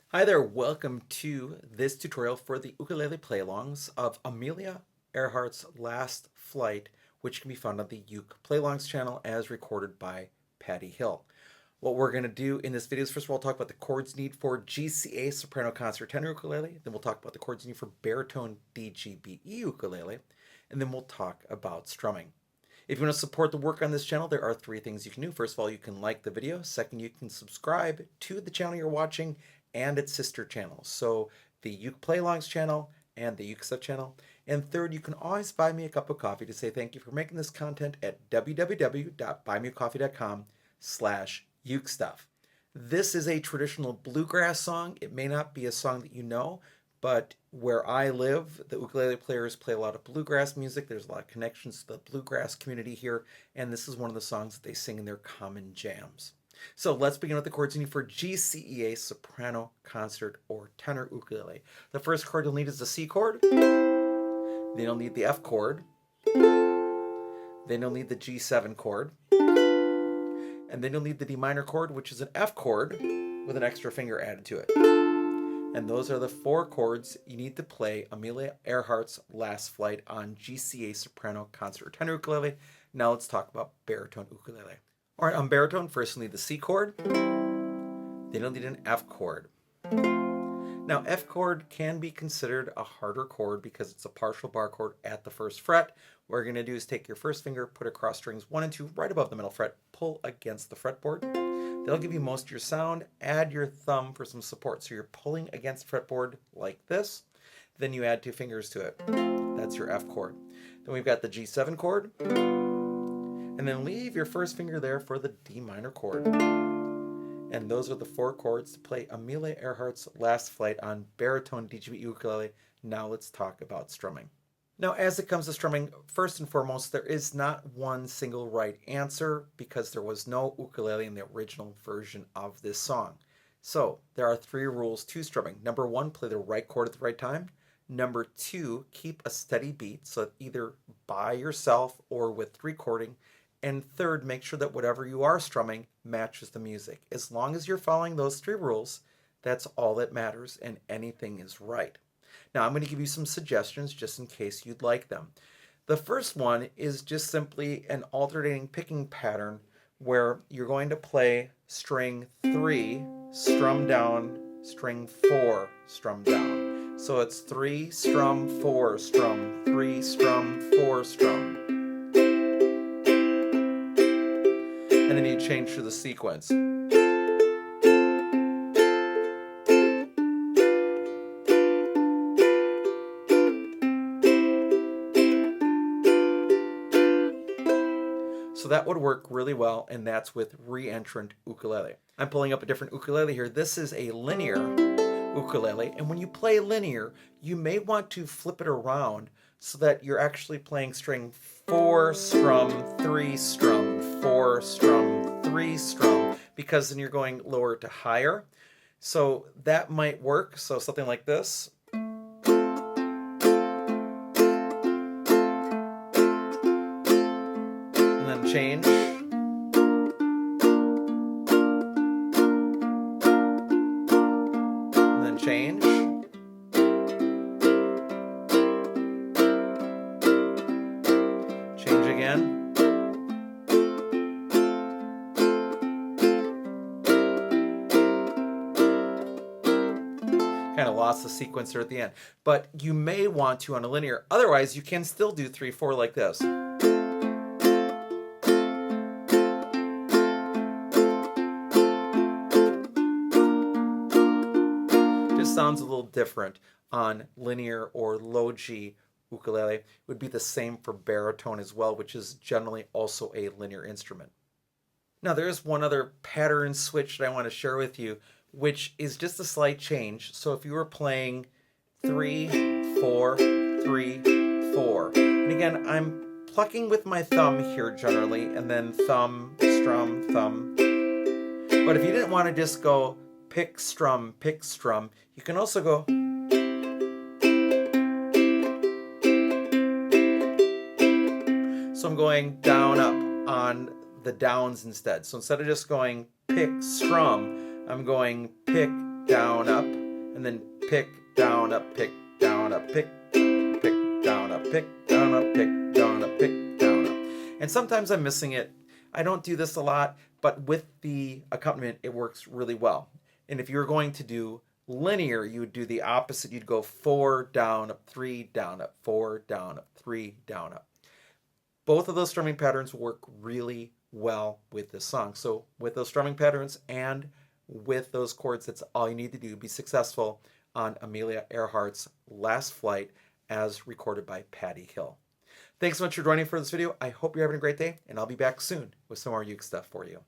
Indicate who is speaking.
Speaker 1: Hi there, welcome to this tutorial for the ukulele play-alongs of Amelia Earhart's Last Flight, which can be found on the UkePlayAlongs channel as recorded by Patty Hill. What we're going to do in this video is first of all talk about the chords need for GCEA soprano concert tenor ukulele, then we'll talk about the chords need for baritone DGBE ukulele, and then we'll talk about strumming. If you want to support the work on this channel, there are three things you can do. First of all, you can like the video. Second, you can subscribe to the channel you're watching and its sister channels. So the UkePlayAlongs channel and the UkeStuff channel. And third, you can always buy me a cup of coffee to say thank you for making this content at www.buymeacoffee.com/UkeStuff. This is a traditional bluegrass song. It may not be a song that you know, but where I live, the ukulele players play a lot of bluegrass music. There's a lot of connections to the bluegrass community here, and this is one of the songs that they sing in their common jams. So let's begin with the chords you need for GCEA soprano concert or tenor ukulele. The first chord you'll need is the C chord. Then you'll need the F chord. Then you'll need the G7 chord. And then you'll need the D minor chord, which is an F chord with an extra finger added to it. And those are the four chords you need to play Amelia Earhart's Last Flight on GCEA soprano concert or tenor ukulele. Now let's talk about baritone ukulele. All right, on baritone, first you'll need the C chord, then you'll need an F chord. Now, F chord can be considered a harder chord because it's a partial bar chord at the first fret. What you're going to do is take your first finger, put across strings 1 and 2 right above the middle fret, pull against the fretboard. That'll give you most of your sound. Add your thumb for some support. So you're pulling against the fretboard like this. Then you add 2 fingers to it. That's your F chord. Then we've got the G7 chord. And then leave your first finger there for the D minor chord. And those are the 4 chords to play Amelia Earhart's Last Flight on baritone DGBE ukulele. Now let's talk about strumming. Now, as it comes to strumming, first and foremost, there is not one single right answer because there was no ukulele in the original version of this song. So there are 3 rules to strumming. Number 1, play the right chord at the right time. Number 2, keep a steady beat, so either by yourself or with recording. And third, make sure that whatever you are strumming matches the music. As long as you're following those 3 rules, that's all that matters and anything is right. Now I'm going to give you some suggestions just in case you'd like them. The first one is just simply an alternating picking pattern where you're going to play string 3, strum down, string 4, strum down. So it's 3, strum, 4, strum, 3, strum, 4, strum. And then you change to the sequence. So that would work really well, and that's with re-entrant ukulele. I'm pulling up a different ukulele here. This is a linear ukulele, and when you play linear, you may want to flip it around so that you're actually playing string 4, strum, 3, strum, 4, strum, 3, strum, because then you're going lower to higher. So that might work. So something like this. And then change. And then change. Change again. Kind of lost the sequencer at the end. But you may want to on a linear. Otherwise, you can still do 3, 4 like this. Just sounds a little different on linear or low G ukulele. It would be the same for baritone as well, which is generally also a linear instrument. Now there's one other pattern switch that I want to share with you, which is just a slight change. So if you were playing 3, 4, 3, 4, and again, I'm plucking with my thumb here generally, and then thumb, strum, thumb. But if you didn't want to just go pick, strum, you can also go. So I'm going down, up on the downs instead. So instead of just going pick, strum, I'm going pick, down, up, and then pick, down, up, pick, down, up, pick, down, up, pick, down, up, pick, down, up, pick, down, up. And sometimes I'm missing it. I don't do this a lot, but with the accompaniment, it works really well. And if you're going to do linear, you would do the opposite. You'd go 4, down, up, 3, down, up, 4, down, up, 3, down, up. Both of those strumming patterns work really well with this song. So with those strumming patterns and with those chords, that's all you need to do to be successful on Amelia Earhart's Last Flight as recorded by Patty Hill. Thanks so much for joining for this video. I hope you're having a great day, and I'll be back soon with some more Uke stuff for you.